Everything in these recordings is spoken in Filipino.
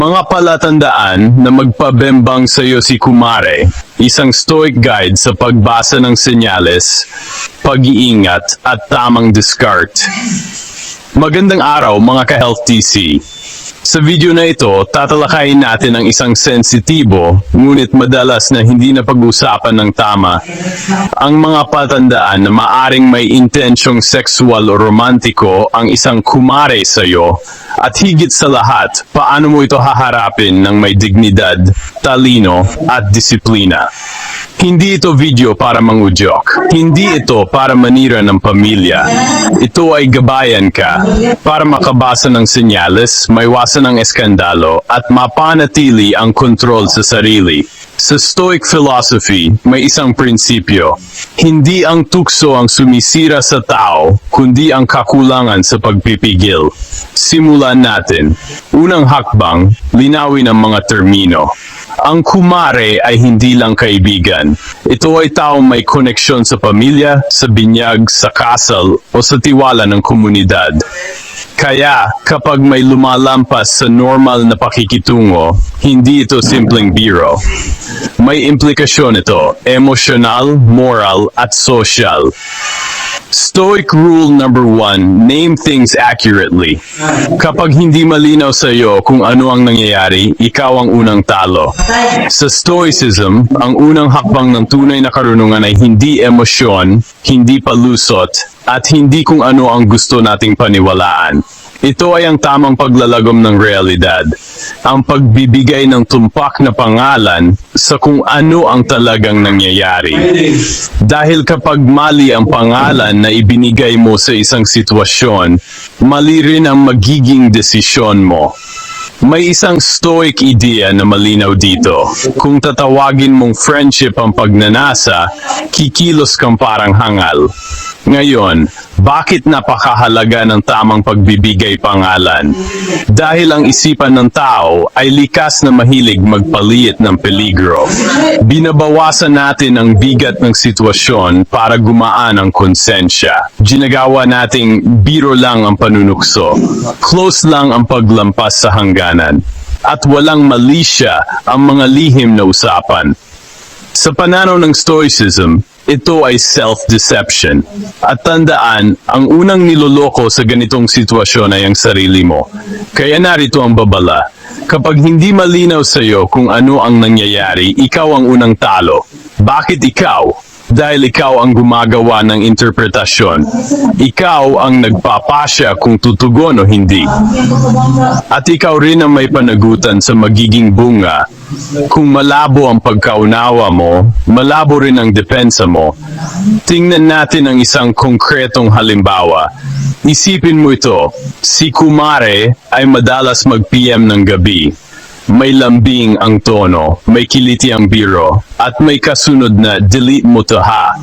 Mga palatandaan na magpabembang sa iyo si Kumare, isang stoic guide sa pagbasa ng senyales, pag-iingat at tamang discard. Magandang araw mga ka-Health TC. Sa video na ito, tatalakayin natin ang isang sensitibo, ngunit madalas na hindi na pag-usapan ng tama. Ang mga patandaan na maaring may intensyong sexual o romantiko ang isang kumare sa iyo, at higit sa lahat, paano mo ito haharapin ng may dignidad, talino, at disiplina. Hindi ito video para mangudyok. Hindi ito para manira ng pamilya. Ito ay gabayan ka para makabasa ng senyales, maiwasan ang eskandalo, at mapanatili ang kontrol sa sarili. Sa Stoic philosophy, may isang prinsipyo. Hindi ang tukso ang sumisira sa tao, kundi ang kakulangan sa pagpipigil. Simulan natin. Unang hakbang, linawin ang mga termino. Ang kumare ay hindi lang kaibigan. Ito ay taong may koneksyon sa pamilya, sa binyag, sa kasal, o sa tiwala ng komunidad. Kaya, kapag may lumalampas sa normal na pakikitungo, hindi ito simpleng biro. May implikasyon ito, emosyonal, moral, at social. Stoic rule number 1, name things accurately. Kapag hindi malinaw sa iyo kung ano ang nangyayari, ikaw ang unang talo. Sa Stoicism, ang unang hakbang ng tunay na karunungan ay hindi emosyon, hindi palusot, at hindi kung ano ang gusto nating paniwalaan. Ito ay ang tamang paglalagom ng realidad, ang pagbibigay ng tumpak na pangalan sa kung ano ang talagang nangyayari. Dahil kapag mali ang pangalan na ibinigay mo sa isang sitwasyon, mali rin ang magiging desisyon mo. May isang stoic idea na malinaw dito. Kung tatawagin mong friendship ang pagnanasa, kikilos kang parang hangal. Ngayon, bakit napakahalaga ng tamang pagbibigay pangalan? Dahil ang isipan ng tao ay likas na mahilig magpaliit ng peligro. Binabawasan natin ang bigat ng sitwasyon para gumaan ang konsensya. Ginagawa nating biro lang ang panunukso. Close lang ang paglampas sa hangganan. At walang malisya ang mga lihim na usapan. Sa pananaw ng Stoicism, ito ay self-deception. At tandaan, ang unang niloloko sa ganitong sitwasyon ay ang sarili mo. Kaya narito ang babala. Kapag hindi malinaw sa iyo kung ano ang nangyayari, ikaw ang unang talo. Bakit ikaw? Dahil ikaw ang gumagawa ng interpretasyon. Ikaw ang nagpapasya kung tutugon o hindi. At ikaw rin ang may panagutan sa magiging bunga. Kung malabo ang pagkaunawa mo, malabo rin ang depensa mo. Tingnan natin ang isang konkretong halimbawa. Isipin mo ito, si Kumare ay madalas mag-PM ng gabi. May lambing ang tono, may kiliti ang biro, at may kasunod na delete mo to ha.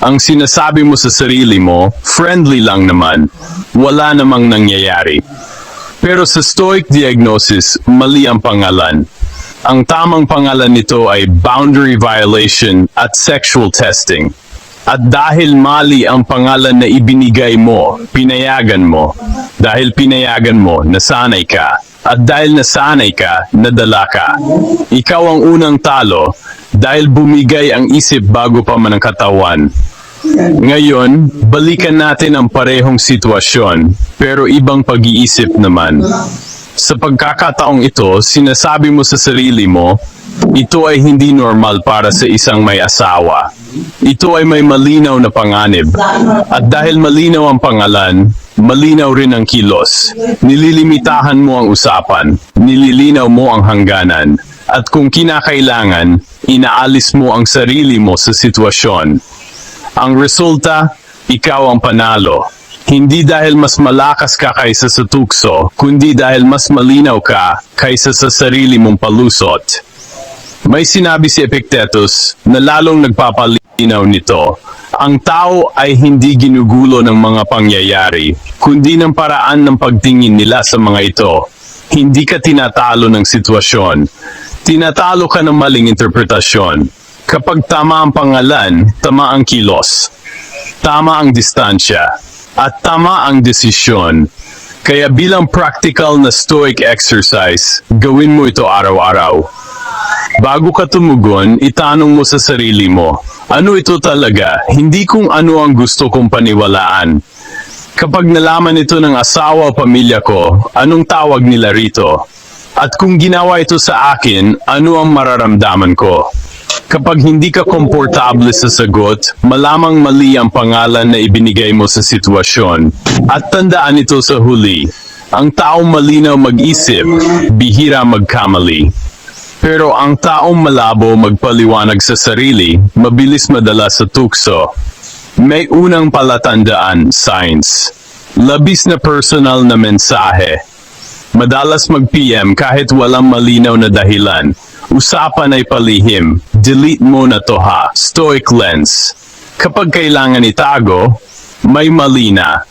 Ang sinasabi mo sa sarili mo, friendly lang naman, wala namang nangyayari. Pero sa Stoic diagnosis, mali ang pangalan. Ang tamang pangalan nito ay boundary violation at sexual testing. At dahil mali ang pangalan na ibinigay mo, pinayagan mo. Dahil pinayagan mo, nasanay ka. At dahil nasanay ka, nadala ka. Ikaw ang unang talo dahil bumigay ang isip bago pa man ang katawan. Ngayon, balikan natin ang parehong sitwasyon, pero ibang pag-iisip naman. Sa pagkakataong ito, sinasabi mo sa sarili mo, ito ay hindi normal para sa isang may asawa. Ito ay may malinaw na panganib. At dahil malinaw ang pangalan, malinaw rin ang kilos. Nililimitahan mo ang usapan, nililinaw mo ang hangganan, at kung kinakailangan, inaalis mo ang sarili mo sa sitwasyon. Ang resulta, ikaw ang panalo. Hindi dahil mas malakas ka kaysa sa tukso, kundi dahil mas malinaw ka kaysa sa sarili mong palusot. May sinabi si Epictetus na lalong nagpapalinaw nito. Ang tao ay hindi ginugulo ng mga pangyayari, kundi ng paraan ng pagtingin nila sa mga ito. Hindi ka tinatalo ng sitwasyon. Tinatalo ka ng maling interpretasyon. Kapag tama ang pangalan, tama ang kilos. Tama ang distansya. At tama ang desisyon. Kaya bilang practical na stoic exercise, gawin mo ito araw-araw. Bago ka tumugon, itanong mo sa sarili mo, ano ito talaga, hindi kung ano ang gusto kong paniwalaan. Kapag nalaman ito ng asawa o pamilya ko, anong tawag nila rito? At kung ginawa ito sa akin, ano ang mararamdaman ko? Kapag hindi ka komportable sa sagot, malamang mali ang pangalan na ibinigay mo sa sitwasyon. At tandaan ito sa huli, ang taong malinaw mag-isip, bihira magkamali. Pero ang taong malabo magpaliwanag sa sarili, mabilis madala sa tukso. May unang palatandaan, signs. Labis na personal na mensahe. Madalas mag-PM kahit walang malinaw na dahilan. Usapan ay palihim. Delete mo na to ha. Stoic lens. Kapag kailangan itago, may mali na.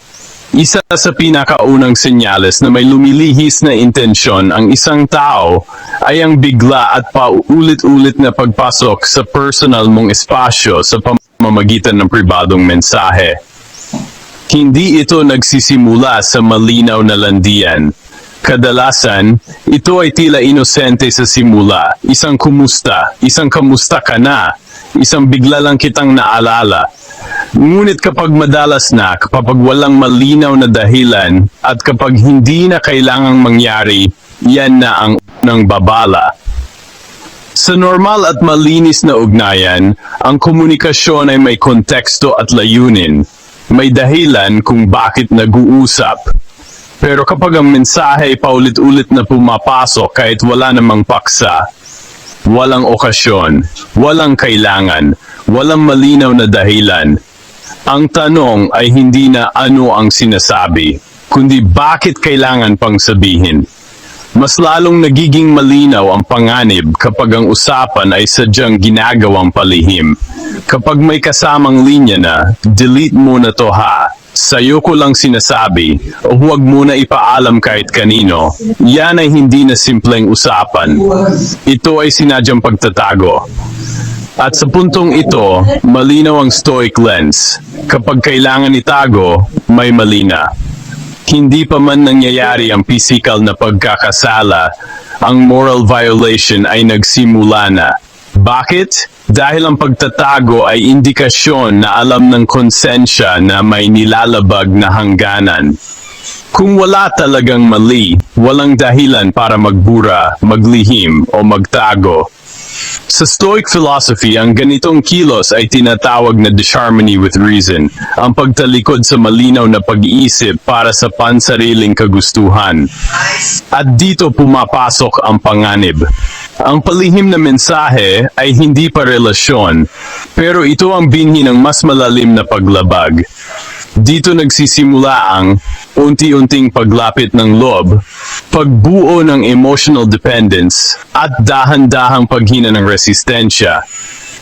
Isa sa pinakaunang senyales na may lumilihis na intensyon ang isang tao ay ang bigla at paulit-ulit na pagpasok sa personal mong espasyo sa pamamagitan ng pribadong mensahe. Hindi ito nagsisimula sa malinaw na landian. Kadalasan, ito ay tila inosente sa simula, isang kumusta, isang kamusta ka na, isang bigla lang kitang naalala. Ngunit kapag madalas na, kapag walang malinaw na dahilan, at kapag hindi na kailangang mangyari, yan na ang unang babala. Sa normal at malinis na ugnayan, ang komunikasyon ay may konteksto at layunin. May dahilan kung bakit nag-uusap. Pero kapag ang mensahe ay paulit-ulit na pumapasok kahit wala namang paksa, walang okasyon, walang kailangan, walang malinaw na dahilan, ang tanong ay hindi na ano ang sinasabi, kundi bakit kailangan pang sabihin. Mas lalong nagiging malinaw ang panganib kapag ang usapan ay sadyang ginagawang palihim. Kapag may kasamang linya na, delete mo na to ha. Sa'yo ko lang sinasabi, o huwag mo na ipaalam kahit kanino. Yan ay hindi na simpleng usapan. Ito ay sinadyang pagtatago. At sa puntong ito, malinaw ang stoic lens. Kapag kailangan itago, may malina. Hindi pa man nangyayari ang physical na pagkakasala, ang moral violation ay nagsimula na. Bakit? Dahil ang pagtatago ay indikasyon na alam ng konsensya na may nilalabag na hangganan. Kung wala talagang mali, walang dahilan para magbura, maglihim o magtago. Sa Stoic philosophy, ang ganitong kilos ay tinatawag na disharmony with reason, ang pagtalikod sa malinaw na pag-iisip para sa pansariling kagustuhan. At dito pumapasok ang panganib. Ang palihim na mensahe ay hindi pa relasyon, pero ito ang binhi ng mas malalim na paglabag. Dito nagsisimula ang unti-unting paglapit ng loob, pagbuo ng emotional dependence, at dahan-dahang paghina ng resistensya.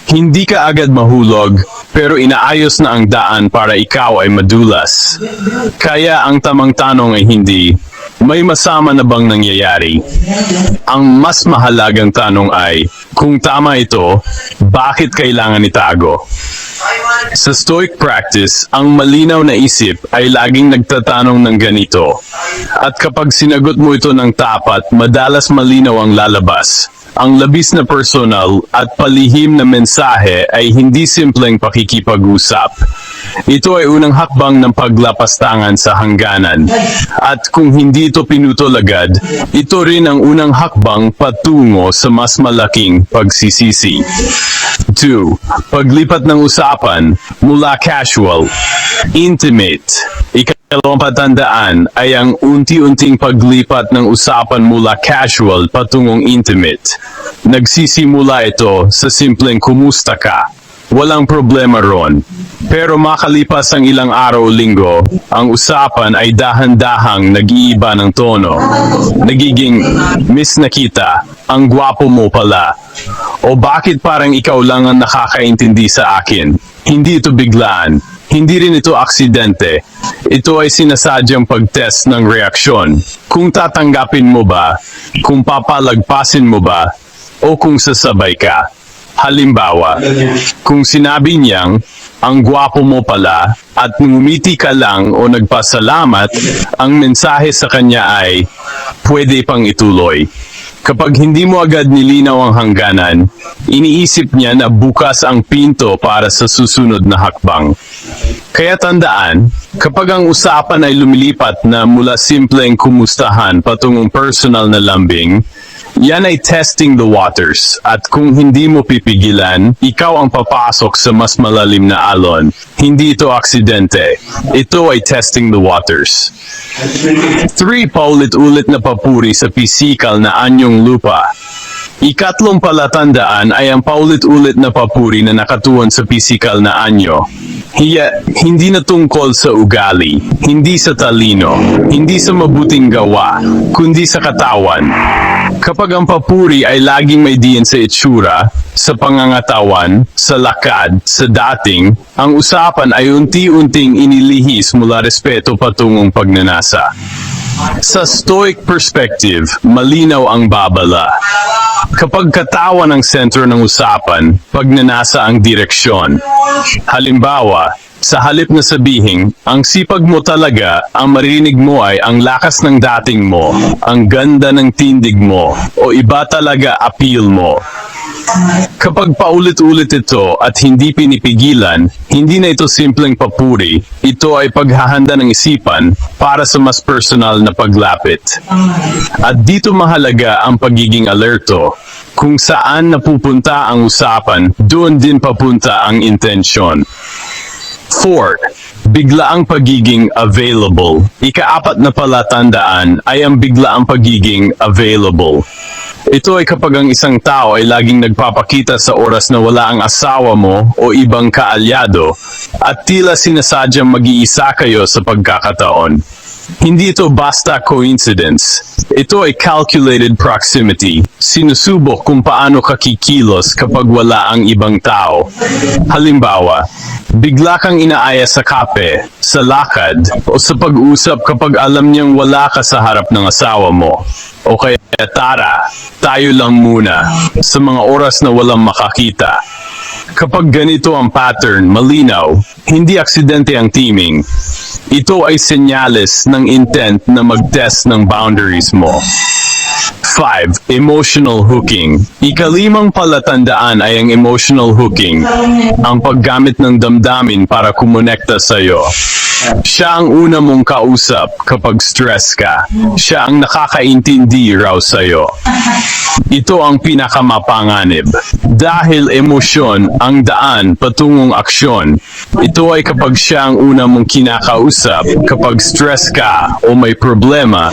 Hindi ka agad mahulog, pero inaayos na ang daan para ikaw ay madulas. Kaya ang tamang tanong ay hindi, may masama na bang nangyayari? Ang mas mahalagang tanong ay, kung tama ito, bakit kailangan itago? Sa Stoic practice, ang malinaw na isip ay laging nagtatanong ng ganito. At kapag sinagot mo ito ng tapat, madalas malinaw ang lalabas. Ang labis na personal at palihim na mensahe ay hindi simpleng pakikipag-usap. Ito ay unang hakbang ng paglapastangan sa hangganan. At kung hindi ito pinutol agad, ito rin ang unang hakbang patungo sa mas malaking pagsisisi. 2. Paglipat ng usapan mula casual, intimate. Ikalawang patandaan ay ang unti-unting paglipat ng usapan mula casual patungong intimate. Nagsisimula ito sa simpleng kumusta ka. Walang problema ron. Pero makalipas ang ilang araw o linggo, ang usapan ay dahan-dahang nag-iiba ng tono. Nagiging, miss na kita, ang gwapo mo pala. O bakit parang ikaw lang ang nakakaintindi sa akin? Hindi ito biglaan. Hindi rin ito aksidente. Ito ay sinasadyang pag-test ng reaksyon. Kung tatanggapin mo ba, kung papalagpasin mo ba, o kung sasabay ka. Halimbawa, kung sinabi niyang, ang gwapo mo pala, at ngumiti ka lang o nagpasalamat, ang mensahe sa kanya ay, pwede pang ituloy. Kapag hindi mo agad nilinaw ang hangganan, iniisip niya na bukas ang pinto para sa susunod na hakbang. Kaya tandaan, kapag ang usapan ay lumilipat na mula simpleng kumustahan patungong personal na lambing, yan ay testing the waters, at kung hindi mo pipigilan, ikaw ang papasok sa mas malalim na alon. Hindi ito aksidente. Ito ay testing the waters. 3. Paulit-ulit na papuri sa pisikal na anyong lupa. Ikatlong palatandaan ay ang paulit-ulit na papuri na nakatuon sa pisikal na anyo. Hindi na tungkol sa ugali, hindi sa talino, hindi sa mabuting gawa, kundi sa katawan. Kapag ang papuri ay laging may diin sa itsura, sa pangangatawan, sa lakad, sa dating, ang usapan ay unti-unting inilihis mula respeto patungong pagnanasa. Sa Stoic perspective, malinaw ang babala. Kapag katawan ang sentro ng usapan, pagnanasa ang direksyon. Halimbawa, sa halip na sabihin, ang sipag mo talaga, ang marinig mo ay ang lakas ng dating mo, ang ganda ng tindig mo, o iba talaga appeal mo. Kapag paulit-ulit ito at hindi pinipigilan, hindi na ito simpleng papuri, ito ay paghahanda ng isipan para sa mas personal na paglapit. At dito mahalaga ang pagiging alerto. Kung saan napupunta ang usapan, doon din papunta ang intensyon. 4. Biglaang pagiging available. Ika-4 na palatandaan ay ang biglaang pagiging available. Ito ay kapag ang isang tao ay laging nagpapakita sa oras na wala ang asawa mo o ibang kaalyado at tila sinasadyang mag-iisa kayo sa pagkakataon. Hindi ito basta coincidence. Ito ay calculated proximity. Sinusubok kung paano ka kikilos kapag wala ang ibang tao. Halimbawa, bigla kang inaaya sa kape, sa lakad, o sa pag-usap kapag alam niyang wala ka sa harap ng asawa mo. O kaya tara, tayo lang muna, sa mga oras na walang makakita. Kapag ganito ang pattern, malinaw, hindi aksidente ang teaming. Ito ay senyales ng intent na mag-test ng boundaries mo. 5. Emotional hooking. Ika-5 palatandaan ay ang emotional hooking, ang paggamit ng damdamin para kumonekta sa'yo. Siya ang una mong kausap kapag stress ka. Siya ang nakakaintindi raw sa'yo. Ito ang pinakamapanganib. Dahil emosyon ang daan patungong aksyon. Ito ay kapag siya ang una mong kinakausap kapag stress ka o may problema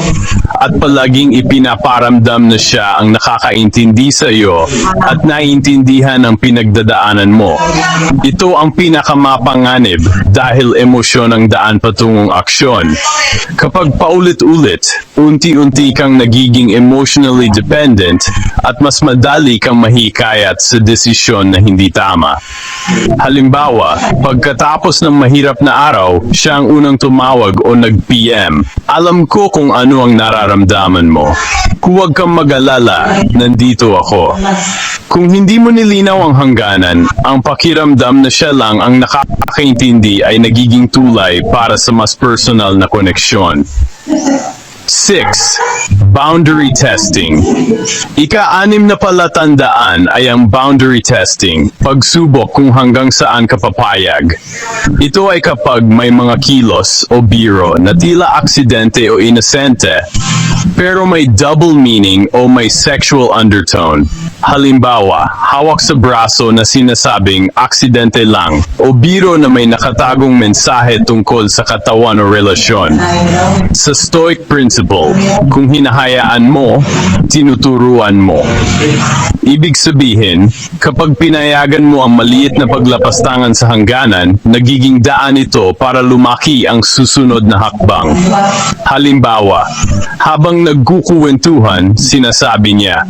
at palaging ipinaparamdam na siya ang nakakaintindi sa iyo at naiintindihan ang pinagdadaanan mo. Ito ang pinakamapanganib dahil emosyon ang daan patungong aksyon. Kapag paulit-ulit, unti-unti kang nagiging emotionally dependent at mas madali kang mahikayat sa desisyon na hindi tama. Halimbawa, pagkatapos ng mahirap na araw, siya ang unang tumawag o nag-PM. Alam ko kung ano ang nararamdaman mo. Huwag kang mag-alala, nandito ako. Kung hindi mo nilinaw ang hangganan, ang pakiramdam na siya lang ang nakakaintindi ay nagiging tulay para sa mas personal na koneksyon. 6. Boundary testing. Ika-6 na palatandaan ay ang boundary testing, pagsubok kung hanggang saan ka papayag. Ito ay kapag may mga kilos o biro na tila aksidente o inosente, pero may double meaning o may sexual undertone. Halimbawa, hawak sa braso na sinasabing aksidente lang o biro na may nakatagong mensahe tungkol sa katawan o relasyon. Sa Stoic principle, kung hinahayaan mo, tinuturuan mo. Ibig sabihin, kapag pinayagan mo ang maliit na paglapastangan sa hangganan, nagiging daan ito para lumaki ang susunod na hakbang. Halimbawa, habang nagkukuwentuhan, sinasabi niya,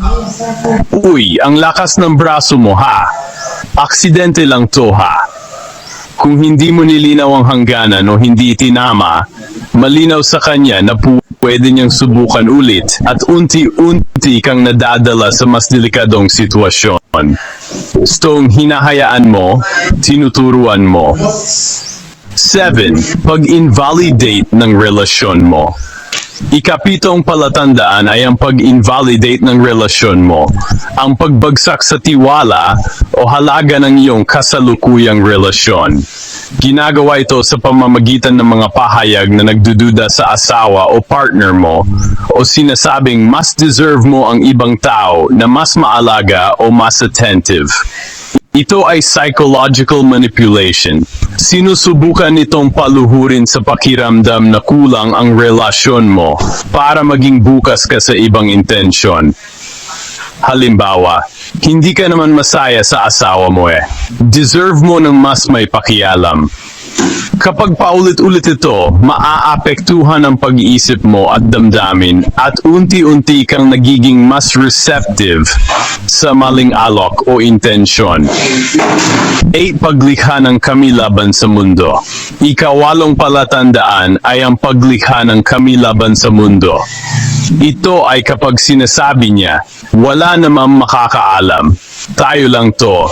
"Uy, ang lakas ng braso mo ha. Aksidente lang to ha." Kung hindi mo nilinaw ang hangganan o hindi itinama, malinaw sa kanya na pwede niyang subukan ulit at unti-unti kang nadadala sa mas delikadong sitwasyon. Stong hinahayaan mo, tinuturuan mo. 7. Pag-invalidate ng relasyon mo. Ikapitong palatandaan ay ang pag-invalidate ng relasyon mo, ang pagbagsak sa tiwala o halaga ng iyong kasalukuyang relasyon. Ginagawa ito sa pamamagitan ng mga pahayag na nagdududa sa asawa o partner mo o sinasabing mas deserve mo ang ibang tao na mas maalaga o mas attentive. Ito ay psychological manipulation. Sinusubukan nitong paluhurin sa pakiramdam na kulang ang relasyon mo para maging bukas ka sa ibang intensyon. Halimbawa, hindi ka naman masaya sa asawa mo Deserve mo ng mas may pakialam. Kapag paulit-ulit ito, maaapektuhan ang pag-iisip mo at damdamin at unti-unti kang nagiging mas receptive sa maling alok o intensyon. 8. Paglikha ng kami laban sa mundo. Ikawalong palatandaan ay ang paglikha ng kami laban sa mundo. Ito ay kapag sinasabi niya, wala namang makakaalam. Tayo lang to.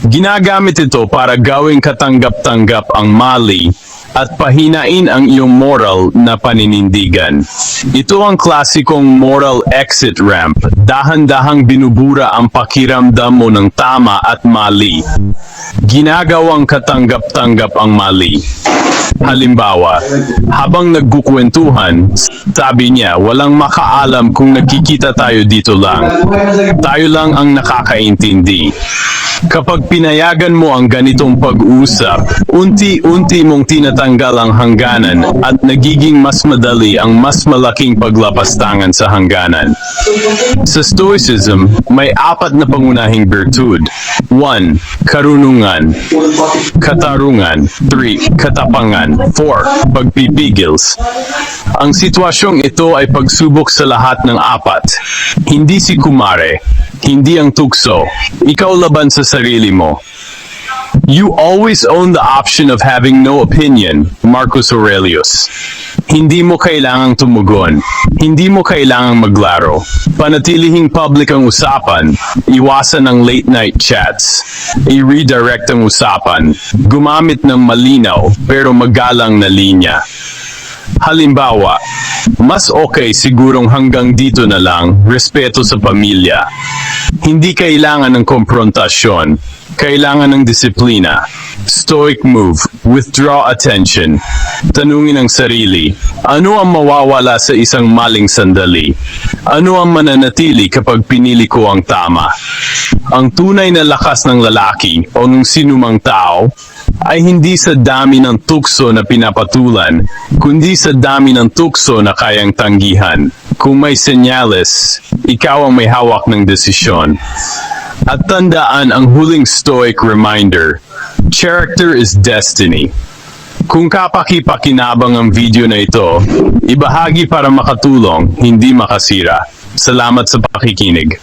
Ginagamit ito para gawing katanggap-tanggap ang mali at pahinain ang iyong moral na paninindigan. Ito ang klasikong moral exit ramp. Dahan-dahang binubura ang pakiramdam mo ng tama at mali. Ginagawang katanggap-tanggap ang mali. Halimbawa, habang nagkukwentuhan, sabi niya, walang makaalam kung nagkikita tayo dito lang. Tayo lang ang nakakaintindi. Kapag pinayagan mo ang ganitong pag-uusap, unti-unti mong tinatanggal ang hangganan at nagiging mas madali ang mas malaking paglapastangan sa hangganan. Sa Stoicism, may 4 na pangunahing bertud. 1. Karunungan. Katarungan. 3. Katapangan. 4. Pagpipigils. Ang sitwasyong ito ay pagsubok sa lahat ng 4. Hindi si Kumare. Hindi ang tukso. Ikaw laban sa sarili mo. You always own the option of having no opinion, Marcus Aurelius. Hindi mo kailangang tumugon. Hindi mo kailangang maglaro. Panatilihing public ang usapan. Iwasan ang late night chats. I-redirect ang usapan. Gumamit ng malinaw pero magalang na linya. Halimbawa, mas okay sigurong hanggang dito na lang, respeto sa pamilya. Hindi kailangan ng komprontasyon, kailangan ng disiplina. Stoic move, withdraw attention. Tanungin ang sarili, ano ang mawawala sa isang maling sandali? Ano ang mananatili kapag pinili ko ang tama? Ang tunay na lakas ng lalaki o ng sinumang tao ay hindi sa dami ng tukso na pinapatulan, kundi sa dami ng tukso na kayang tanggihan. Kung may senyales, ikaw ang may hawak ng desisyon. At tandaan ang huling Stoic reminder, character is destiny. Kung kapaki-pakinabang ang video na ito, ibahagi para makatulong, hindi makasira. Salamat sa pakikinig.